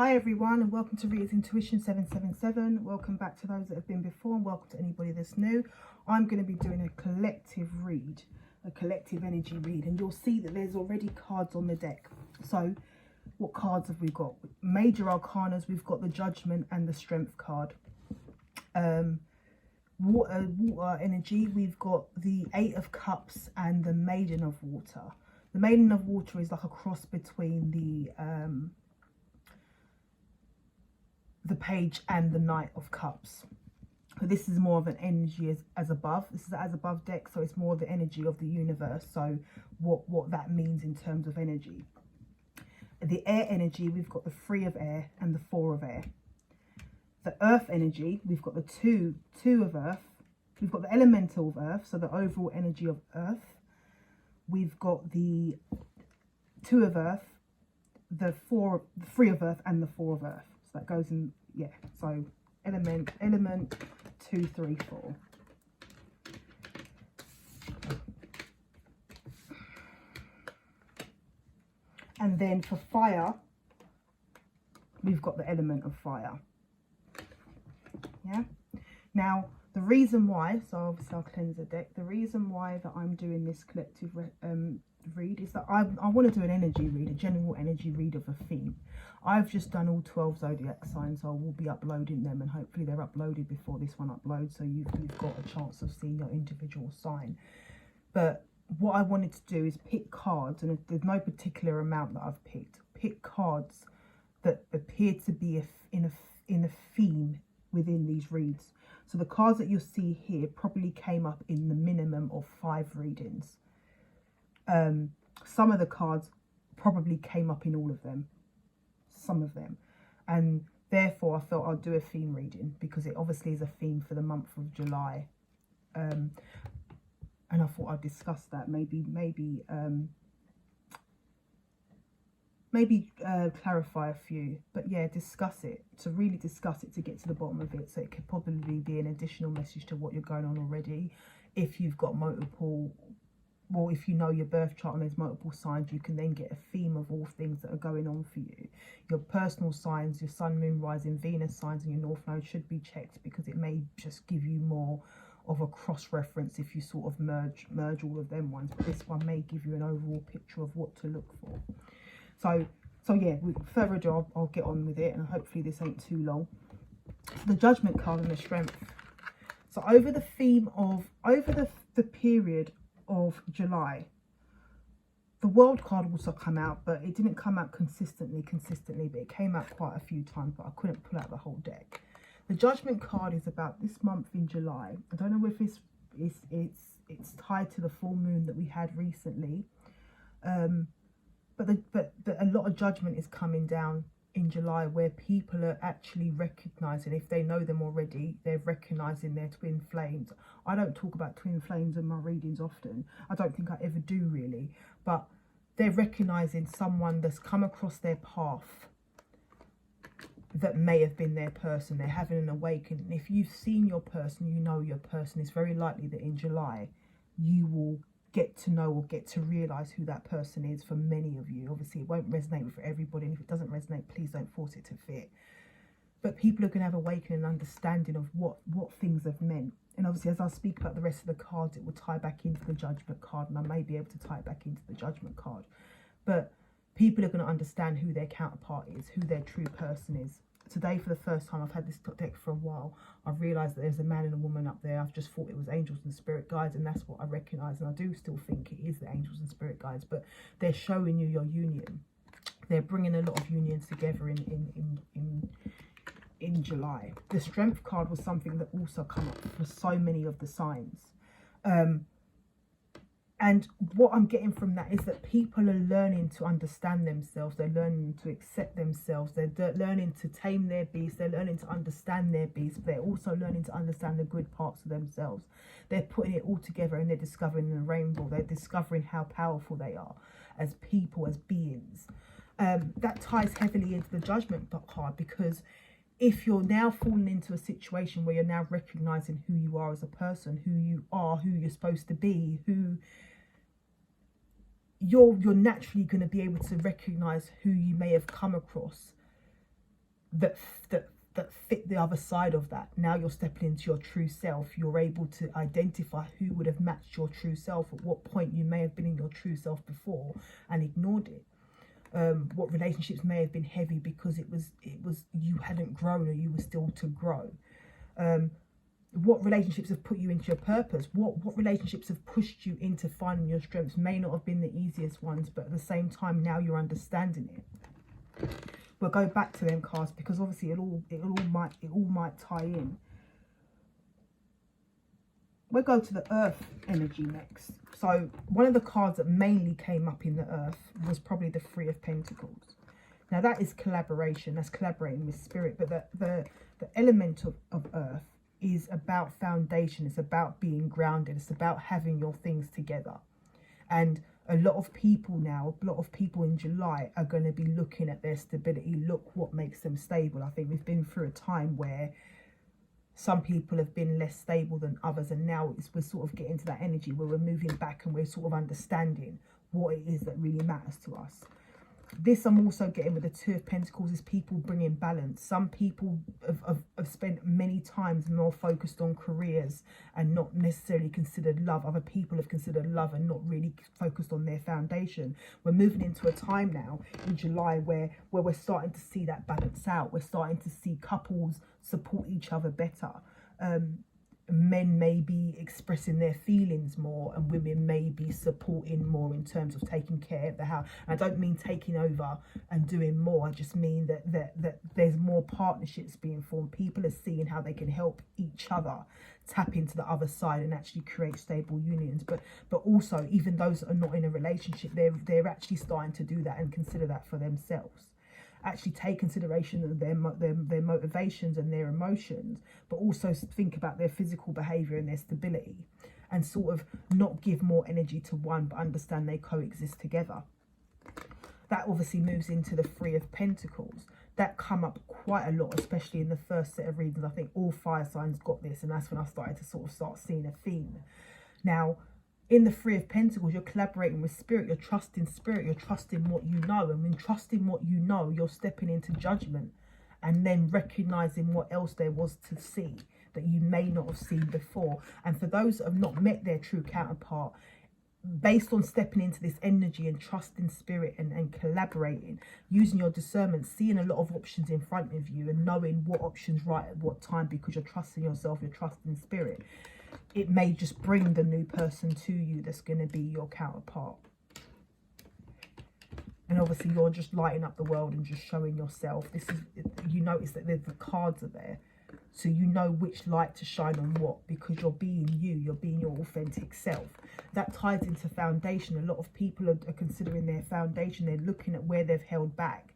Hi everyone, and welcome to Rita's Intuition 777. Welcome back to those that have been before, and welcome to anybody that's new. I'm going to be doing a collective read, a collective energy read, and you'll see that there's already cards on the deck. So what cards have we got? Major arcanas, we've got the Judgment and the Strength card. Water energy, we've got the Eight of Cups and the Maiden of Water. The Maiden of Water is like a cross between the Page and the Knight of Cups. So this is more of an energy as above. This is as above deck, so it's more the energy of the universe. So what that means in terms of energy. The air energy, we've got the Three of Air and the Four of Air. The earth energy, we've got the two of earth. We've got the elemental of earth, so the overall energy of earth. We've got the Two of earth, the Three of earth and the Four of earth. So that goes in, yeah, so element 2, 3, 4. And then for fire, we've got the element of fire. Yeah. Now, the reason why, so obviously I'll cleanse the deck. The reason why that I'm doing this collective read is that I want to do an energy read, a general energy read of a theme. I've just done all 12 zodiac signs, so I will be uploading them, and hopefully they're uploaded before this one uploads, so you've got a chance of seeing your individual sign. But what I wanted to do is pick cards, and there's no particular amount that I've picked. Pick cards that appear to be in a theme within these reads. So the cards that you'll see here probably came up in the minimum of 5 readings. Some of the cards probably came up in all of them, some of them, and therefore I felt I'd do a theme reading because it obviously is a theme for the month of July, and I thought I'd discuss that, maybe clarify a few, but yeah, discuss it, to really discuss it, to get to the bottom of it. So it could probably be an additional message to what you're going on already. If you've got multiple, well, if you know your birth chart and there's multiple signs, you can then get a theme of all things that are going on for you. Your personal signs, your sun, moon, rising, Venus signs, and your north node should be checked, because it may just give you more of a cross-reference if you sort of merge all of them ones. But this one may give you an overall picture of what to look for. So yeah, without further ado, I'll get on with it, and hopefully this ain't too long. The Judgment card and the Strength. So over the period of July, the World card also come out, but it didn't come out consistently, but it came out quite a few times, but I couldn't pull out the whole deck. The Judgment card is about this month in July. I don't know if it's tied to the full moon that we had recently, but a lot of judgment is coming down in July, where people are actually recognizing, if they know them already, they're recognizing their twin flames. I don't talk about twin flames in my readings often. I don't think I ever do really, but they're recognizing someone that's come across their path that may have been their person. They're having an awakening. If you've seen your person, you know your person. It's very likely that in July you will get to know or get to realize who that person is. For many of you, obviously it won't resonate with everybody, and if it doesn't resonate, please don't force it to fit. But people are going to have awakening and understanding of what things have meant. And obviously, as I speak about the rest of the cards, it will tie back into the Judgment card, and I may be able to tie it back into the Judgment card. But people are going to understand who their counterpart is, who their true person is. Today, for the first time, I've had this deck for a while, I've realised that there's a man and a woman up there. I've just thought it was angels and spirit guides, and that's what I recognise. And I do still think it is the angels and spirit guides, but they're showing you your union. They're bringing a lot of unions together in July. The Strength card was something that also come up for so many of the signs. And what I'm getting from that is that people are learning to understand themselves. They're learning to accept themselves. They're learning to tame their beast. They're learning to understand their beast. But they're also learning to understand the good parts of themselves. They're putting it all together, and they're discovering the rainbow. They're discovering how powerful they are as people, as beings. That ties heavily into the Judgment card, because if you're now falling into a situation where you're now recognizing who you are as a person, who you are, who you're supposed to be, who you're naturally going to be able to recognize who you may have come across that that fit the other side of that. Now you're stepping into your true self. You're able to identify who would have matched your true self, at what point you may have been in your true self before and ignored it. What relationships may have been heavy because it was you hadn't grown, or you were still to grow. What relationships have put you into your purpose? What relationships have pushed you into finding your strengths? May not have been the easiest ones, but at the same time now you're understanding it. We'll go back to them cards because obviously it all might tie in. We'll go to the Earth energy next. So one of the cards that mainly came up in the Earth was probably the Three of Pentacles. Now that is collaboration, that's collaborating with spirit, but the element of Earth is about foundation, it's about being grounded, it's about having your things together. And a lot of people now, a lot of people in July are going to be looking at their stability. Look what makes them stable. I think we've been through a time where some people have been less stable than others, and now we're sort of getting to that energy where we're moving back and we're sort of understanding what it is that really matters to us. This I'm also getting with the Two of Pentacles is people bringing balance. Some people have spent many times more focused on careers and not necessarily considered love. Other people have considered love and not really focused on their foundation. We're moving into a time now in July where we're starting to see that balance out. We're starting to see couples support each other better. Men may be expressing their feelings more, and women may be supporting more in terms of taking care of the house. And I don't mean taking over and doing more. I just mean that there's more partnerships being formed. People are seeing how they can help each other tap into the other side and actually create stable unions. But also, even those that are not in a relationship, they're actually starting to do that and consider that for themselves. Actually take consideration of their motivations and their emotions, but also think about their physical behavior and their stability, and sort of not give more energy to one, but understand they coexist together. That obviously moves into the Three of Pentacles. That come up quite a lot, especially in the first set of readings. I think all fire signs got this, and that's when I started to start seeing a theme. Now, in the Three of Pentacles, you're collaborating with spirit, you're trusting spirit, you're trusting what you know. And when trusting what you know, you're stepping into judgment and then recognizing what else there was to see that you may not have seen before. And for those that have not met their true counterpart, based on stepping into this energy and trusting spirit and collaborating, using your discernment, seeing a lot of options in front of you and knowing what option's right at what time, because you're trusting yourself, you're trusting spirit, it may just bring the new person to you that's going to be your counterpart. And obviously you're just lighting up the world and just showing yourself. This is, you notice that the cards are there, so you know which light to shine on what, because you're being you, you're being your authentic self. That ties into foundation. A lot of people are considering their foundation. They're looking at where they've held back,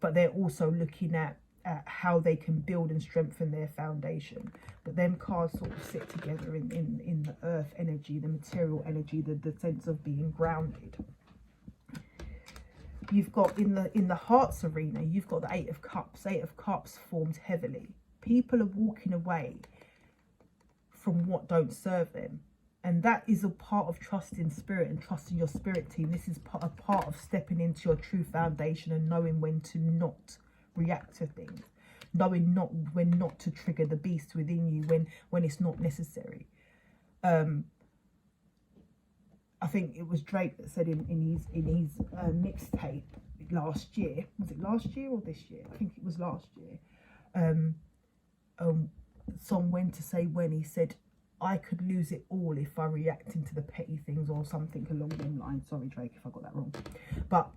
but they're also looking at how they can build and strengthen their foundation. But them cards sort of sit together in the earth energy, the material energy, the sense of being grounded. You've got in the hearts arena, you've got the Eight of Cups. Eight of Cups formed heavily. People are walking away from what don't serve them. And that is a part of trusting spirit and trusting your spirit team. This is a part of stepping into your true foundation and knowing when to not react to things, knowing when not to trigger the beast within you when it's not necessary. I think it was Drake that said in his mixtape last year, was it last year or this year? I think it was last year. Song When to Say When, he said, I could lose it all if I reacted to the petty things, or something along them lines. Sorry Drake if I got that wrong. But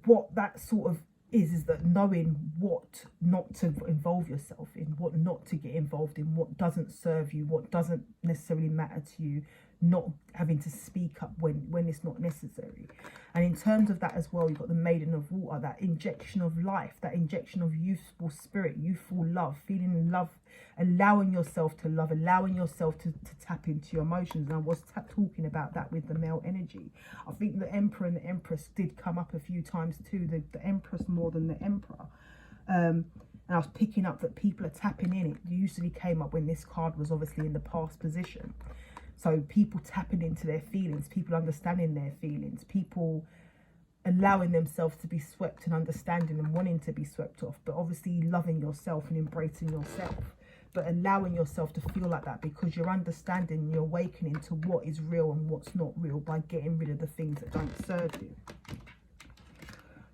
what that sort of is that knowing what not to involve yourself in, what not to get involved in, what doesn't serve you, what doesn't necessarily matter to you, not having to speak up when it's not necessary. And in terms of that as well, you've got the Maiden of Water, that injection of life, that injection of youthful spirit, youthful love, feeling love, allowing yourself to love, allowing yourself to tap into your emotions. And I was talking about that with the male energy. I think the Emperor and the Empress did come up a few times too, the Empress more than the Emperor. And I was picking up that people are tapping in. It usually came up when this card was obviously in the past position. So people tapping into their feelings, people understanding their feelings, people allowing themselves to be swept and understanding and wanting to be swept off, but obviously loving yourself and embracing yourself, but allowing yourself to feel like that, because you're understanding, you're awakening to what is real and what's not real by getting rid of the things that don't serve you.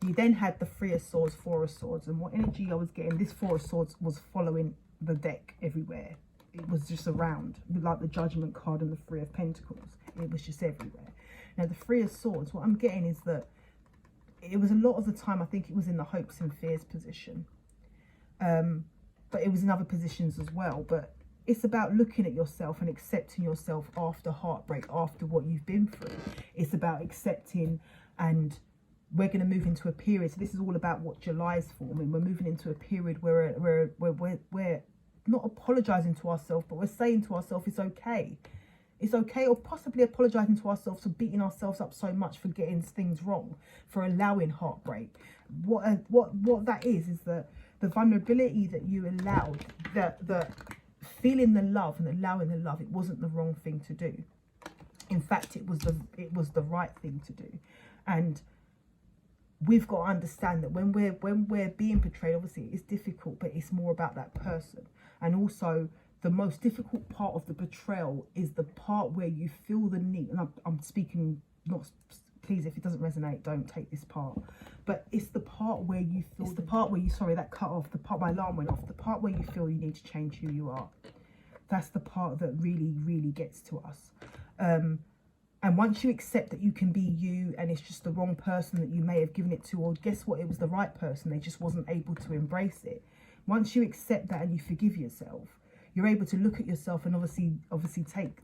You then had the Three of Swords, Four of Swords, and what energy I was getting, this Four of Swords was following the deck everywhere. It was just around, like the Judgment card and the Three of Pentacles. It was just everywhere. Now the Three of Swords, what I'm getting is that it was a lot of the time, I think it was in the hopes and fears position. But it was in other positions as well. But it's about looking at yourself and accepting yourself after heartbreak, after what you've been through. It's about accepting, and we're going to move into a period. So this is all about what July is forming. We're moving into a period where we're not apologizing to ourselves, but we're saying to ourselves it's okay. It's okay, or possibly apologizing to ourselves for beating ourselves up so much for getting things wrong, for allowing heartbreak. What that is that the vulnerability that you allowed, the feeling the love and allowing the love, it wasn't the wrong thing to do. In fact, it was the right thing to do. And we've got to understand that when we're being portrayed, obviously it's difficult, but it's more about that person. And also, the most difficult part of the betrayal is the part where you feel the need, and I'm speaking, not, please, if it doesn't resonate, don't take this part, but it's the part where you feel, it's the part where you, sorry, that cut off, the part, my alarm went off, the part where you feel you need to change who you are. That's the part that really, really gets to us. And once you accept that you can be you, and it's just the wrong person that you may have given it to, or guess what, it was the right person, they just wasn't able to embrace it. Once you accept that and you forgive yourself, you're able to look at yourself and obviously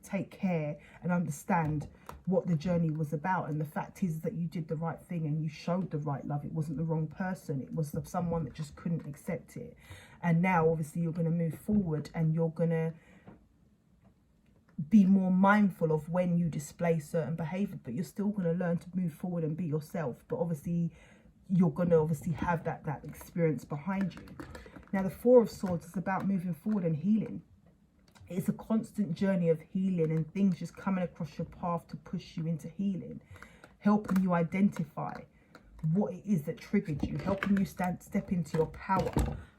take care and understand what the journey was about. And the fact is that you did the right thing and you showed the right love. It wasn't the wrong person. It was someone that just couldn't accept it. And now obviously you're going to move forward, and you're going to be more mindful of when you display certain behavior, but you're still going to learn to move forward and be yourself. But obviously you're going to have that experience behind you. Now, the Four of Swords is about moving forward and healing. It's a constant journey of healing, and things just coming across your path to push you into healing, helping you identify what it is that triggered you, helping you step into your power,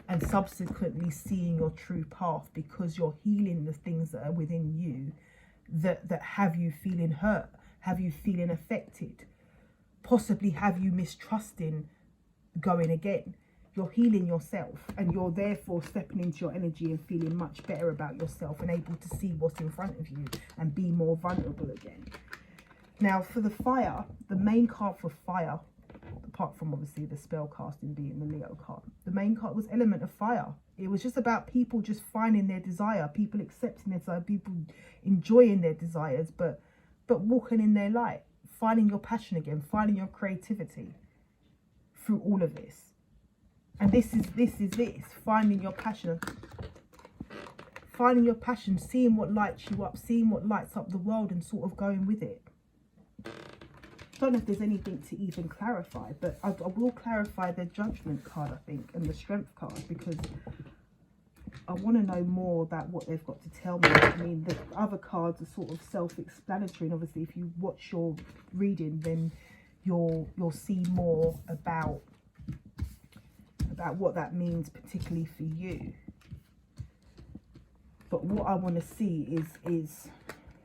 and subsequently seeing your true path, because you're healing the things that are within you that have you feeling hurt, have you feeling affected, possibly have you mistrusting going again. You're healing yourself, and you're therefore stepping into your energy and feeling much better about yourself and able to see what's in front of you and be more vulnerable again. Now, for the fire, the main card for fire, apart from obviously the spell casting being the Leo card, the main card was element of fire. It was just about people just finding their desire, people accepting their desire, people enjoying their desires, but walking in their light, finding your passion again, finding your creativity through all of this. And this is finding your passion, seeing what lights you up, seeing what lights up the world, and sort of going with it. I don't know if there's anything to even clarify, but I will clarify the Judgment card, I think, and the Strength card, because I want to know more about what they've got to tell me. I mean, the other cards are sort of self-explanatory, and obviously if you watch your reading, then you'll see more about what that means, particularly for you. But what I want to see is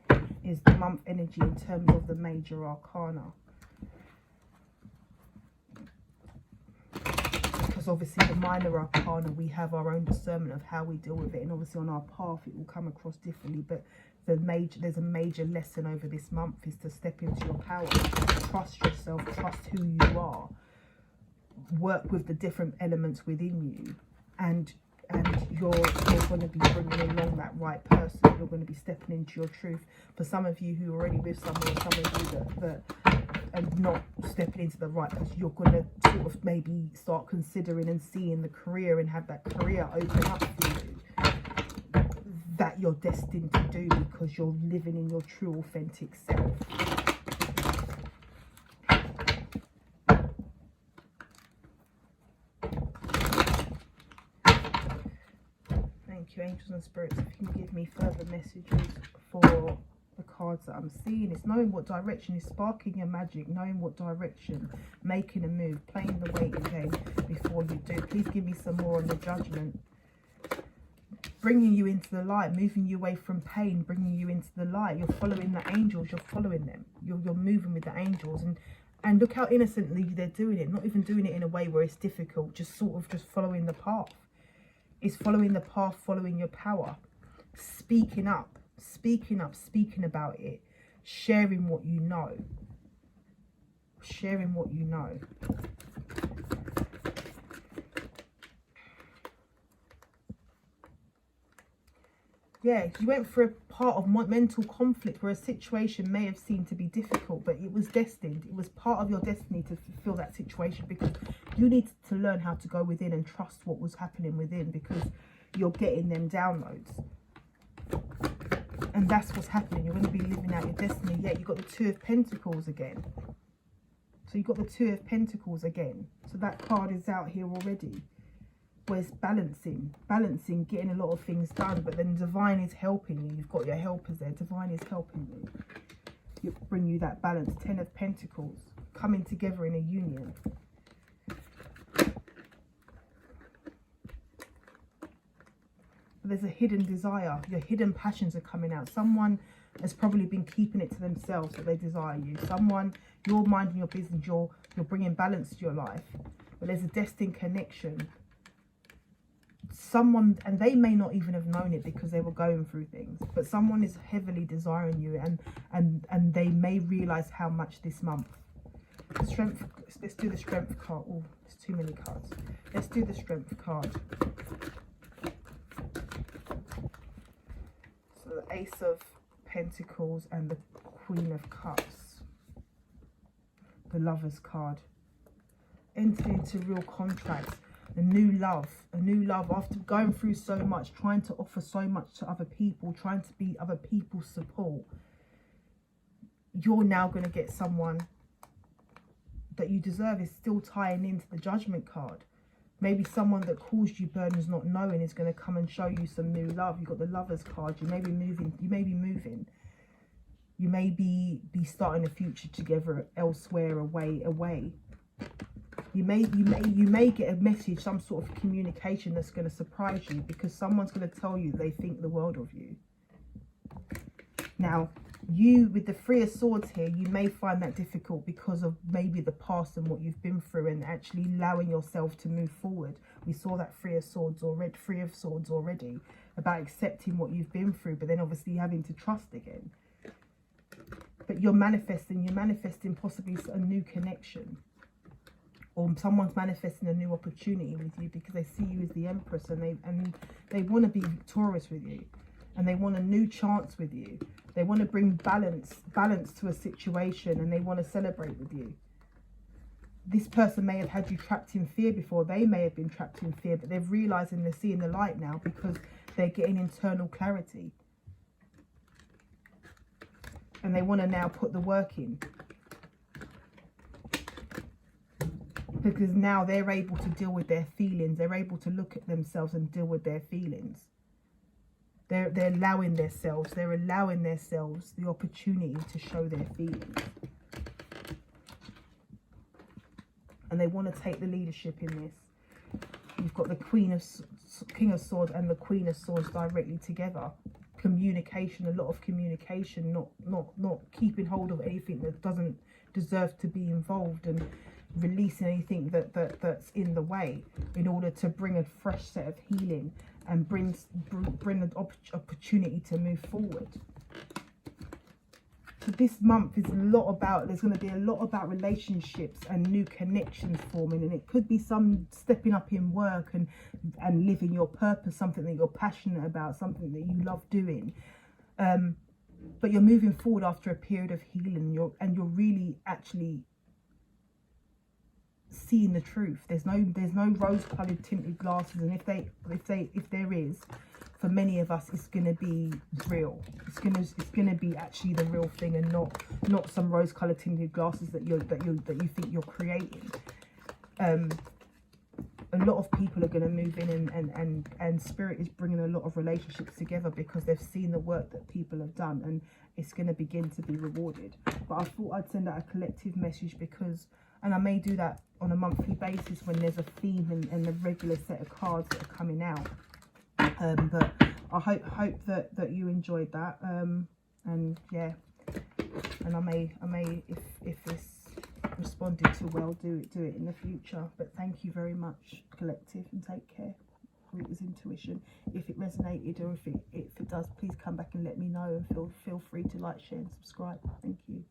the month energy in terms of the major arcana, because obviously the minor arcana, we have our own discernment of how we deal with it, and obviously on our path it will come across differently. But there's a major lesson over this month is to step into your power, trust yourself, trust who you are, work with the different elements within you, and you're going to be bringing along that right person. You're going to be stepping into your truth. For some of you who are already with someone, or some of you that are not stepping into the right person, you're going to sort of maybe start considering and seeing the career, and have that career open up for you that you're destined to do, because you're living in your true authentic self. Thank you, angels and spirits. If you can give me further messages for the cards that I'm seeing. It's knowing what direction, is sparking your magic, knowing what direction, making a move, playing the waiting game before you do. Please give me some more on the Judgment. Bringing you into the light, moving you away from pain, bringing you into the light. You're following the angels, you're following them. You're moving with the angels. And look how innocently they're doing it. Not even doing it in a way where it's difficult, just sort of just following the path. It's following the path, following your power. Speaking up, speaking about it. Sharing what you know. Sharing what you know. Yeah, you went through a part of mental conflict where a situation may have seemed to be difficult, but it was destined. It was part of your destiny to fulfill that situation, because you need to learn how to go within and trust what was happening within, because you're getting them downloads. And that's what's happening. You're going to be living out your destiny. Yeah, you've got the Two of Pentacles again. So you've got the Two of Pentacles again. So that card is out here already. Where it's balancing, getting a lot of things done, but then Divine is helping you. You've got your helpers there. Divine is helping you. You bring you that balance. 10 of Pentacles, coming together in a union. There's a hidden desire. Your hidden passions are coming out. Someone has probably been keeping it to themselves, but they desire you. Someone, you're minding your business, you're bringing balance to your life, but there's a destined connection. Someone, and they may not even have known it because they were going through things, but someone is heavily desiring you, and they may realize how much this month. Strength. Let's do the Strength card. Oh, there's too many cards. Let's do the Strength card. So the Ace of Pentacles and the Queen of Cups. The Lovers card. Enter into real contracts. A new love after going through so much, trying to offer so much to other people, trying to be other people's support. You're now going to get someone that you deserve. Is still tying into the Judgment card. Maybe someone that caused you burdens not knowing is going to come and show you some new love. You've got the Lovers card. You may be moving. You may be starting a future together elsewhere, away. You may get a message, some sort of communication that's going to surprise you, because someone's going to tell you they think the world of you. Now, you with the Three of Swords here, you may find that difficult because of maybe the past and what you've been through, and actually allowing yourself to move forward. We saw that Three of Swords already, about accepting what you've been through, but then obviously having to trust again. But you're manifesting possibly a new connection. Or someone's manifesting a new opportunity with you because they see you as the Empress, and they want to be victorious with you, and they want a new chance with you. They want to bring balance to a situation, and they want to celebrate with you. This person may have had you trapped in fear before. They may have been trapped in fear, but they've realized and they're seeing the light now because they're getting internal clarity, and they want to now put the work in. Because now they're able to deal with their feelings. They're able to look at themselves and deal with their feelings. They're allowing themselves the opportunity to show their feelings. And they want to take the leadership in this. You've got the King of Swords and the Queen of Swords directly together. Communication, a lot of communication, not keeping hold of anything that doesn't deserve to be involved, and releasing anything that's in the way, in order to bring a fresh set of healing and bring an opportunity to move forward. So this month is there's going to be a lot about relationships and new connections forming, and it could be some stepping up in work and living your purpose, something that you're passionate about, something that you love doing. But you're moving forward after a period of healing, you're really actually seeing the truth. There's no rose-colored tinted glasses, and if there is, for many of us, it's going to be real. It's going to be actually the real thing, and not some rose-colored tinted glasses that you think you're creating. A a lot of people are going to move in, and Spirit is bringing a lot of relationships together because they've seen the work that people have done, and it's going to begin to be rewarded. But I thought I'd send out a collective message because, and I may do that on a monthly basis when there's a theme and a regular set of cards that are coming out. But I hope that you enjoyed that. And yeah, and I may if this responded to well, do it in the future. But thank you very much, collective, and take care. It was intuition. If it resonated, or if it does, please come back and let me know, and feel free to like, share and subscribe. Thank you.